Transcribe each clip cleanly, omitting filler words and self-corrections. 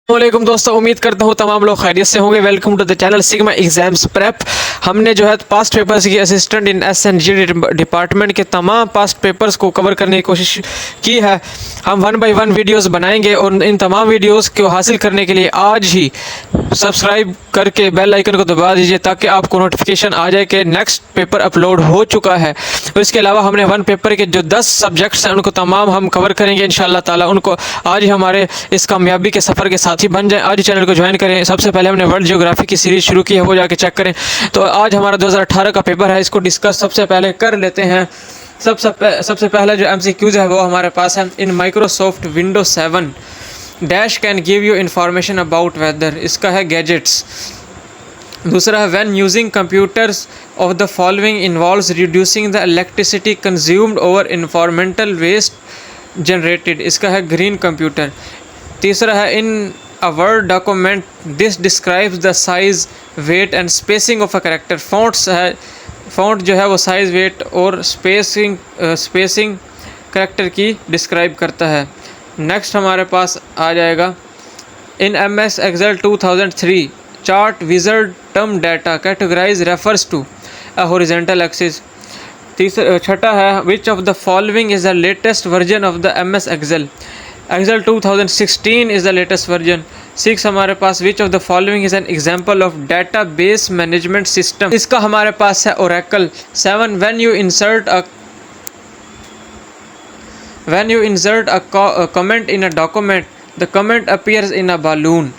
वालेकुम दोस्तों, उम्मीद करता हूँ तमाम लोग खैरियत से होंगे। Welcome to the channel sigma exams prep. हमने जो है पास्ट पेपर्स की असिस्टेंट इन एसएनजी डिपार्टमेंट के तमाम पास्ट पेपर्स को कवर करने की कोशिश की है। हम 1 बाय 1 वीडियोस बनाएंगे और इन तमाम वीडियोस को हासिल करने के लिए आज ही सब्सक्राइब करके बेल आइकन को दबा दीजिए ताकि आपको नोटिफिकेशन आ जाए कि नेक्स्ट पेपर अपलोड हो चुका है। तो इसके अलावा हमने 1 पेपर के जो 10 सब्जेक्ट्स हैं उनको तमाम हम कवर करेंगे इंशाल्लाह ताला। उनको आज ही हमारे इस कामयाबी के सफ़र के साथी बन जाएं। आज ही चैनल को ज्वाइन करें। सबसे पहले हमने वर्ल्ड ज्योग्राफी की सीरीज़ शुरू की है, वो जाके चेक करें। तो आज हमारा 2018 का पेपर है, इसको डिस्कस सबसे पहले कर लेते हैं। सबसे पहले जो MCQs है वो हमारे पास है। In Microsoft window 7 dash can give you information about weather, इसका है गैजेट्स। दूसरा है when using computers of the following involves reducing the electricity consumed over environmental waste generated, इसका है ग्रीन कंप्यूटर। तीसरा है in a word document this describes the size weight and spacing of a character. Fonts है, font जो है वो size weight और spacing character की डिस्क्राइब करता है। नेक्स्ट हमारे पास आ जाएगा in MS Excel 2003 chart wizard term data categorize refers to a horizontal axis. छठा है which of the following is the latest version of the MS Excel 2016 is the latest version. 6 हमारे पास which of the following is an example of database management system, इसका हमारे पास है Oracle. 7 when you insert a comment in a document the comment appears in a balloon।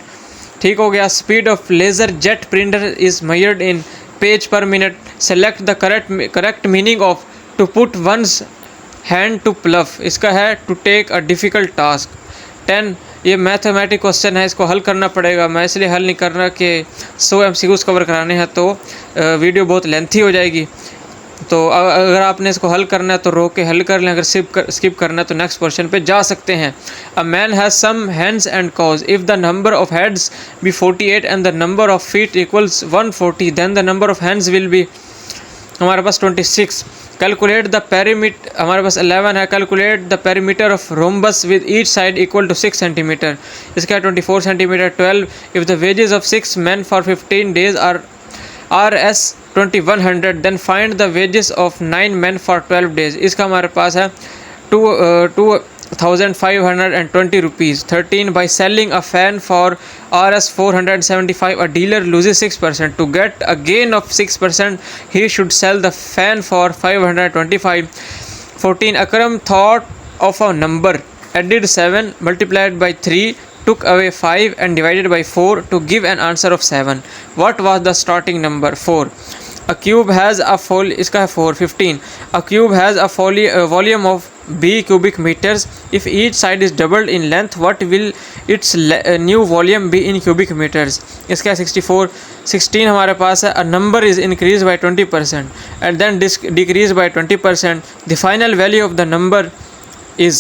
ठीक हो गया। Speed of laser jet printer is measured in page per minute. Select the correct meaning of to put one's hand to plough, इसका है to take a difficult task. 10 ये mathematic question है, इसको हल करना पड़ेगा। मैं इसलिए हल नहीं कर रहा कि 100 MCQs कवर कराने हैं तो वीडियो बहुत लेंथी हो जाएगी। तो अगर आपने इसको हल करना है तो रोक के हल कर लें, अगर स्किप करना है तो नेक्स्ट क्वेश्चन पे जा सकते हैं। A man has some hens and cows if the number of heads be 48 and the number of feet equals 140 then the number of hens will be हमारे पास 26। कैलकुलेट द पेरीमीटर, हमारे पास 11 है। Calculate the perimeter of rhombus with each side equal to 6 centimetre, इसका 24 centimetre. 12 if the wages of 6 men for 15 days are S 2100 then find the wages of 9 men for 12 days, इसका हमारे पास है 2520 rupees. 13 by selling a fan for RS 475 a dealer loses 6%, to get a gain of 6% he should sell the fan for 525। 14 Akram thought of a number added 7 multiplied by 3 took away 5 and divided by 4 to give an answer of 7. What was the starting number? 4. A cube has a इसका है 4. 15. A cube has a volume of B cubic meters. If each side is doubled in length, what will its new volume be in cubic meters? इसका है 64. 16 हमारे पास है a number is increased by 20% and then decreased by 20%. The final value of the number is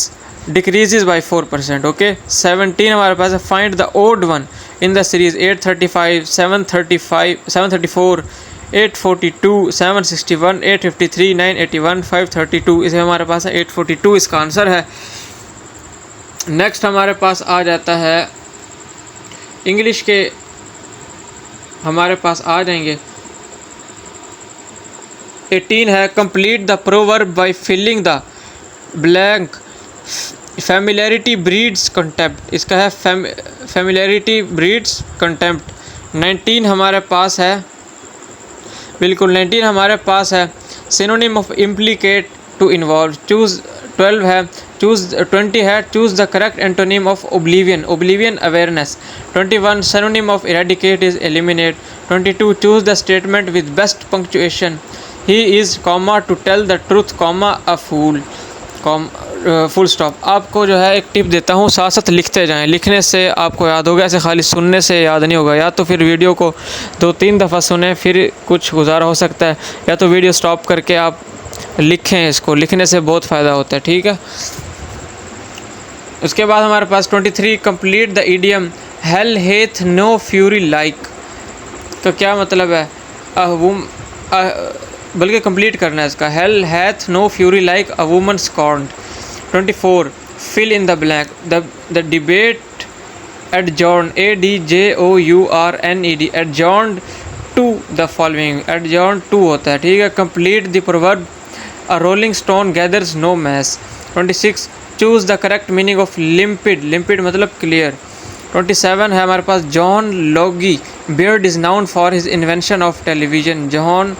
decreases by 4%. Okay. 17 हमारे पास है find the odd one in the series 835 734 842 761 853 981 532, इसे हमारे पास है 842, इसका आंसर है। नेक्स्ट हमारे पास आ जाता है इंग्लिश के, हमारे पास आ जाएंगे 18 है complete the proverb by filling the blank. Familiarity breeds contempt, इसका है फेमिलियरिटी ब्रीड्स कंटेम्प्ट। 19 हमारे पास है, बिल्कुल 19 हमारे पास है synonym of implicate to involve. Choose 12 है, चूज़ 20 है choose the correct antonym of oblivion awareness. 21 synonym of eradicate is eliminate. 22 choose the statement with best punctuation. He is comma to tell the truth comma a fool full stop. आपको जो है एक tip देता हूँ, साथ साथ लिखते जाएं, लिखने से आपको याद होगा, ऐसे खाली सुनने से याद नहीं होगा। या तो फिर वीडियो को 2-3 दफ़ा सुने फिर कुछ गुजारा हो सकता है, या तो वीडियो स्टॉप करके आप लिखें, इसको लिखने से बहुत फ़ायदा होता है। ठीक है। उसके बाद हमारे पास 23 complete the idiom hell hath no fury like, तो क्या मतलब है? बल्कि कंप्लीट करना है इसका। Hell hath no fury like a woman scorned. 24 fill in the blank. The debate adjourn, adjourned, adjourned to the following, adjourn to होता है, ठीक है। complete the proverb, a rolling stone gathers no mass। 26 choose the correct meaning of limpid, limpid मतलब clear। 27 है हमारे पास John Logie Baird is known for his invention of television, John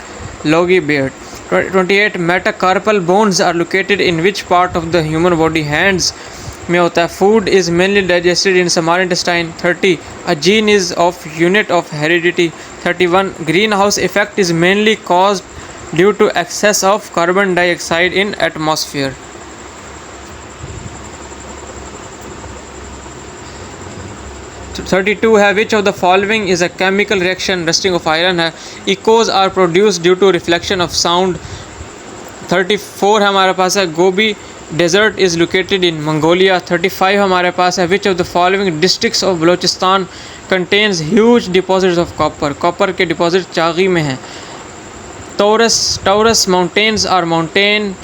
Logie Baird. 28 metacarpal bones are located in which part of the human body, hands में होता है। Food is mainly digested in small intestine. 30 a gene is of unit of heredity. 31 greenhouse effect is mainly caused due to excess of carbon dioxide in atmosphere. 32 है which of the following is a chemical reaction, rusting of iron है। Echoes are produce due to reflection of sound. 34 हमारे पास है Gobi desert is located in Mongolia. 35 हमारे पास है which of the following districts of Balochistan contains huge deposits of copper, copper के deposit Chagai में हैं। Taurus mountains are mountain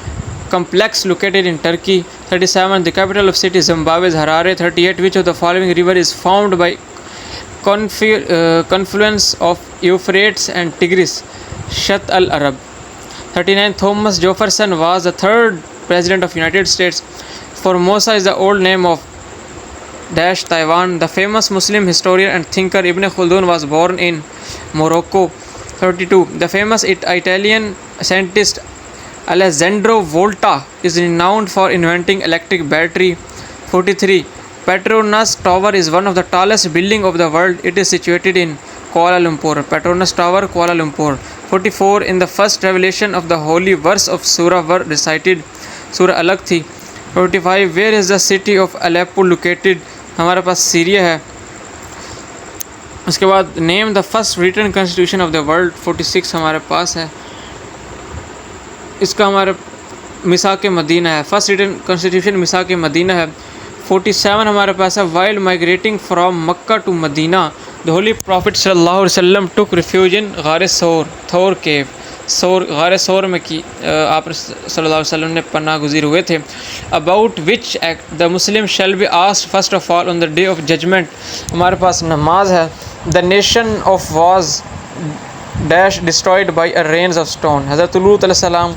complex located in Turkey। 37 the capital of city Zimbabwe is Harare। 38 which of the following river is formed by confluence of Euphrates and Tigris, Shatt al-Arab। 39 Thomas Jefferson was the third president of United States। Formosa is the old name of dash Taiwan। The famous Muslim historian and thinker Ibn Khaldun was born in Morocco। 32 the famous Italian scientist Alessandro Volta is renowned for inventing electric battery। 43 Petronas Tower is one of the tallest building of the world। It is situated in Kuala Lumpur। Petronas Tower, Kuala Lumpur। 44 in the first revelation of the holy verse of surah were recited, surah अलग थी। 45 where is the city of Aleppo located, हमारे पास Syria है। उसके बाद name the first written constitution of the world। 46 हमारे पास है, इसका हमारा मिसाक मदीना है, फर्स्ट रिटन कॉन्स्टिट्यूशन मिसाक मदीना है। 47 हमारे पास है while migrating from Mecca to Medina the holy prophet सल्लल्लाहु अलैहि वसल्लम टुक रिफ्यूज इन गार सौर, थौर केव, सौर गार सौर में की आप सल्लल्लाहु अलैहि वसल्लम ने पनाह गुज़ीर हुए थे। About which act the Muslim shall be asked first of all on the day of judgment, हमारे पास नमाज है। The nation of was dash destroyed by a rains of stone, हज़रत लूत अलैहिस्सलाम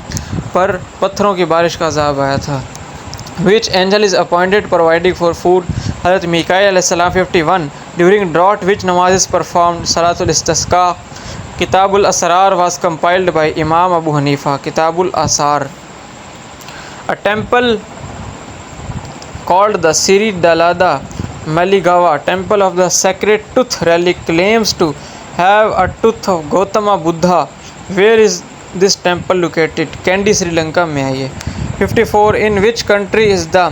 पर पत्थरों की बारिश का अज़ाब आया था। Which angel is appointed providing for food, हज़रत मीकाईल अलैहिस्सलाम। 51 ड्यूरिंग ड्रॉट विच नमाज़ परफॉर्म्ड सलातुल इस्तिस्का। किताबुल असरार वाज कंपाइल्ड बाई इमाम अबू हनीफ़ा, किताबुल आसार। A temple called the Sri Dalada Maligawa temple of the sacred tooth relic claims to have a tooth of Gautama Buddha। Where is this temple located? Kandy Sri Lanka में है ये। 54 in which country is the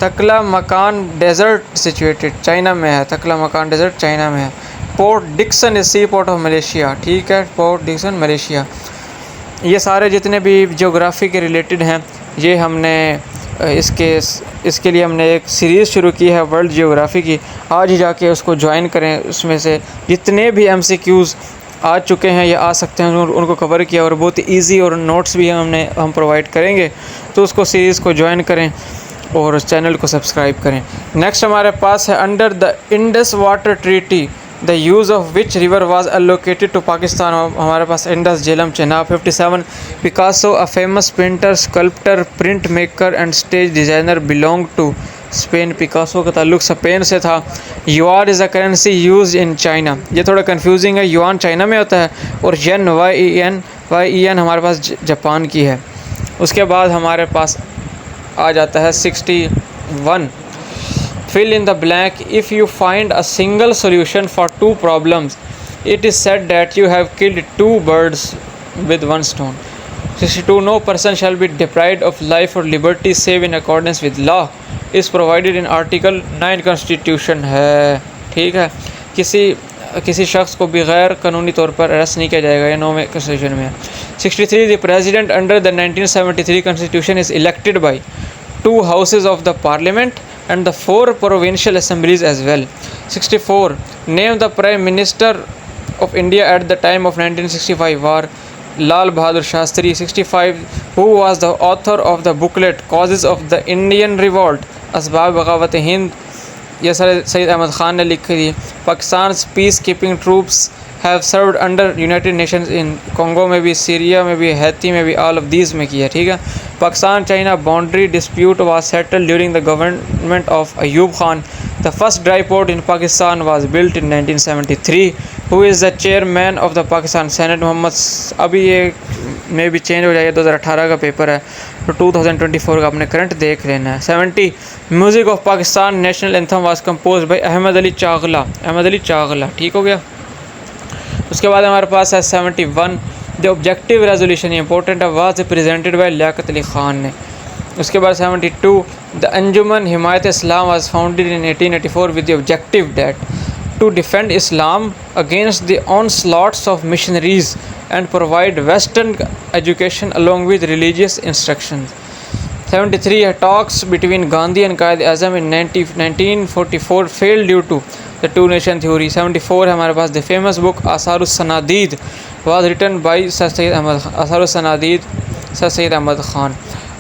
Taklamakan desert situated, China में है, Taklamakan desert China में है। Port Dickson is sea port of Malaysia, ठीक है, Port Dixon Malaysia. ये सारे जितने भी जियोग्राफी के रिलेटेड हैं ये हमने इसके लिए हमने एक सीरीज़ शुरू की है वर्ल्ड जियोग्राफी की, आज ही जाके उसको ज्वाइन करें। उसमें से जितने भी MCQs आ चुके हैं या आ सकते हैं उनको कवर किया, और बहुत ईजी और नोट्स भी हम प्रोवाइड करेंगे, तो उसको सीरीज़ को ज्वाइन करें और उस चैनल को सब्सक्राइब करें। नेक्स्ट हमारे पास है under the Indus water treaty the use of which river was allocated to Pakistan, हमारे पास Indus, Jhelum, Chenab. 57 Picasso a famous painter, sculptor, print maker and stage designer belong to Spain, Picasso का ताल्लुक स्पेन से था। Yuan is a currency use in China, ये थोड़ा confusing है, yuan China में होता है और येन YEN हमारे पास जापान की है। उसके बाद हमारे पास आ जाता है 61 fill in the blank if you find a single solution for two problems it is said that you have killed two birds with one stone। 62 no person shall be deprived of life or liberty save in accordance with law is provided in article 9 constitution है, ठीक है, किसी शख्स को भी गैर कानूनी तौर पर अरेस्ट नहीं किया जाएगा, ये 9वें कॉन्स्टिट्यूशन में है। 63 the president under the 1973 constitution is elected by 2 houses of the parliament and the 4 provincial assemblies as well। 64 name the prime minister of India at the time of 1965 war, Lal Bahadur Shastri। 65 who was the author of the booklet causes of the Indian revolt, asbab bagawat hind, ये sir Saeed Ahmad Khan ने लिखी थी। Pakistan peace keeping troops have served under United Nations in Congo में भी, Syria में भी, Haiti में भी, ऑल ऑफ दीज में किया। ठीक है। Pakistan China boundary dispute was settled during the government of Ayub Khan. The first dry port in Pakistan was built in 1973। Who is the chairman of the Pakistan senate? Mohammad. अभी ये में भी चेंज हो जाएगा, 2018 का पेपर है, तो 2024 का अपने करंट देख लेना है। 70 music of Pakistan national anthem was compose by Ahmed Ali Chagla. Ahmed Ali Chagla, ठीक हो गया। उसके बाद हमारे पास है 71 the objective resolution important was presented by Liaquat Ali Khan ने। उसके बाद 72 the Anjuman Himayat Islam was founded in 1884 with the objective that to defend Islam against the onslaughts of missionaries and provide Western education along with religious instructions. 73 talks between Gandhi and Quaid-e-Azam in 1944 failed due to the two nation theory. 74 है हमारे पास the famous book Asarus Sanadid was written by Sir Syed Ahmad Khan.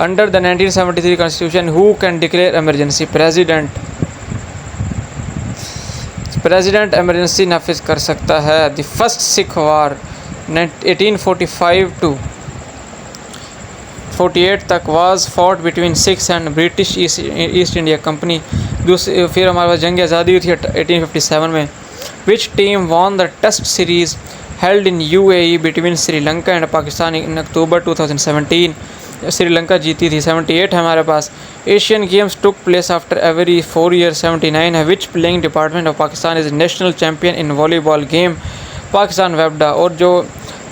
Under the 1973 constitution, who can declare emergency? President emergency नाफिज कर सकता है। The first Sikh war 1845 to 48 तक was fought between Sikhs and British East India Company. फिर हमारे पास जंग आज़ादी हुई थी 1857 में। Which team won the test series held in UAE between Sri Lanka and Pakistan in October 2017? Sri Lanka जीती थी। 78 है हमारे पास। Asian games took place after every 4 year. 79 है विच playing department of Pakistan is national champion in volleyball game? Pakistan वेबडा। और जो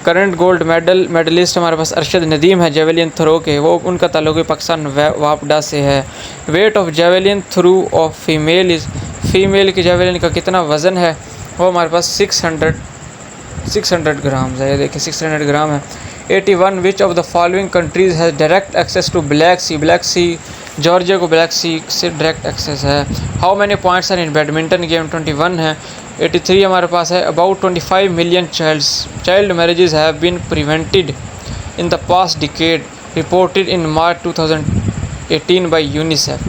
करंट गोल्ड मेडलिस्ट हमारे पास अरशद नदीम है जेवलिन थ्रो के, वो उनका ताल्लुक पाकिस्तान वापडा से है। Weight of javelin through of female की जेवलिन का कितना वज़न है? वो हमारे पास 600 ग्राम है। ये देखिए 600 ग्राम है। 81 which of the following countries has direct access to Black Sea? Black Sea Georgia को ब्लैक सी से डायरेक्ट एक्सेस है। How many points are in badminton game? 21 है। 83 हमारे पास है। About 25 million child marriages have been prevented in the past decade, reported in March 2018 by UNICEF.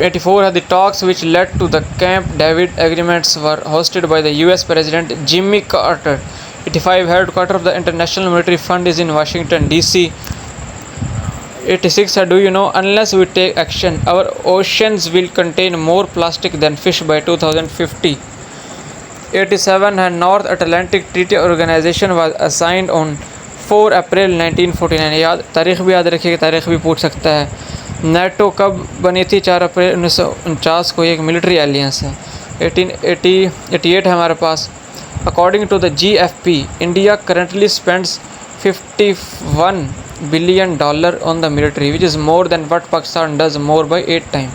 84 है the talks which led to the Camp David agreements were hosted by the US president Jimmy Carter. 85 headquarter of the international monetary fund is in Washington DC। 86 है do you know unless we take action our oceans will contain more plastic than fish by 2050। 87 है North Atlantic Treaty Organization was assigned on 4 April 1949। याद तारीख भी याद रखिएगा, तारीख भी पूछ सकता है। नेटो कब बनी थी? 4 अप्रैल 1949 को। एक मिलिट्री एलियंस है। 88 है हमारे पास। According to the GFP, India currently spends $51 billion on the military, which is more than what Pakistan does, more by 8 times.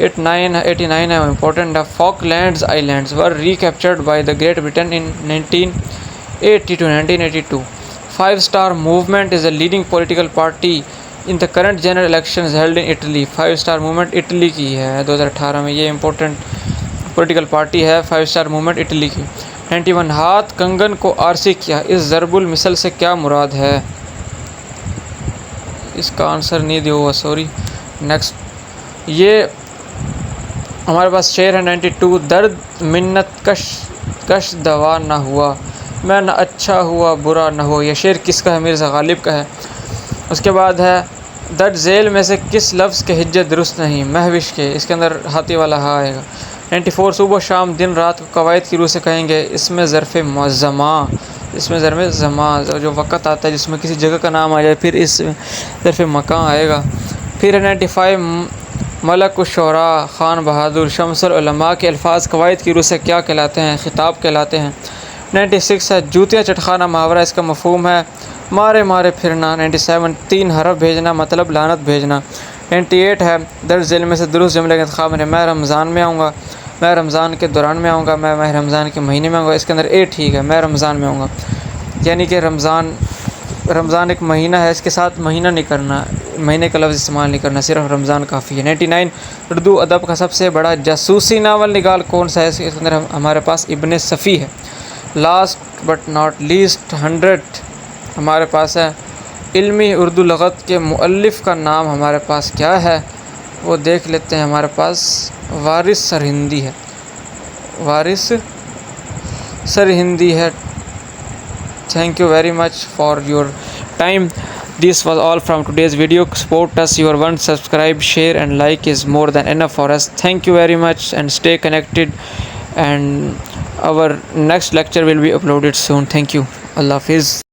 89 है important. The Falklands Islands were recaptured by the Great Britain in 1980 to 1982. Five-Star Movement is a leading political party in the current general elections held in Italy. Five-Star Movement Italy की है 2018 में। ये important political party है Five-Star Movement Italy की। 91 हाथ कंगन को RC किया, इस ज़रबुल मिसल से क्या मुराद है? इसका आंसर नहीं दिया हुआ, सॉरी। नेक्स्ट ये हमारे पास शेर है 92 दर्द मिन्नत कश दवा ना हुआ, मैं न अच्छा हुआ बुरा न हो। यह शेर किसका है? मिर्ज़ा गालिब का है। उसके बाद है दर्द झेल में से किस लफ्ज़ के हिज्जत दुरुस्त नहीं? महविश के। इसके अंदर हाथी वाला हा आएगा। 94 सुबह शाम दिन रात को कवायद की रूह से कहेंगे, इसमें ज़र्फ़ ज़मा जो वक़्त आता है जिसमें किसी जगह का नाम आ जाए, फिर इस ज़र्फ़ मकान आएगा। फिर 95 मलक शुरा ख़ान बहादुर शमसुल उलमा के अल्फाज कवायद की रूह से क्या कहलाते हैं? ख़िताब कहलाते हैं। 96 है जूतियाँ चटखाना मुहावरा, इसका मफ़हूम है मारे मारे फिरना। 97 3 हरफ भेजना मतलब लानत भेजना। 98 है दर्ज झेल में से दुरुस्त जुमले का इंतखाब है। मैं रमज़ान में आऊँगा, मैं रमज़ान के दौरान में आऊँगा, मैं रमज़ान के महीने में आऊँगा। इसके अंदर ए ठीक है, मैं रमज़ान में आऊँगा, यानी कि रमज़ान एक महीना है, इसके साथ महीना नहीं करना, महीने का लफ्ज़ इस्तेमाल नहीं करना, सिर्फ रमज़ान काफ़ी है। 99 उर्दू अदब का सबसे बड़ा जासूसी नावल निगाल कौन सा है? इसके अंदर हमारे पास इब्न सफ़ी है। लास्ट बट नॉट लीस्ट 100 हमारे पास है इल्मी उर्दू लगत के मुअल्लिफ़ का नाम हमारे पास क्या है? वो देख लेते हैं। हमारे पास वारिस सरहिंदी है, वारिस सरहिंदी है। Thank you very much for your time. This was all from today's video. Support us. Your one subscribe, share and like is more than enough for us. Thank you very much and stay connected, and our next lecture will be uploaded soon. Thank you. Allah Hafiz.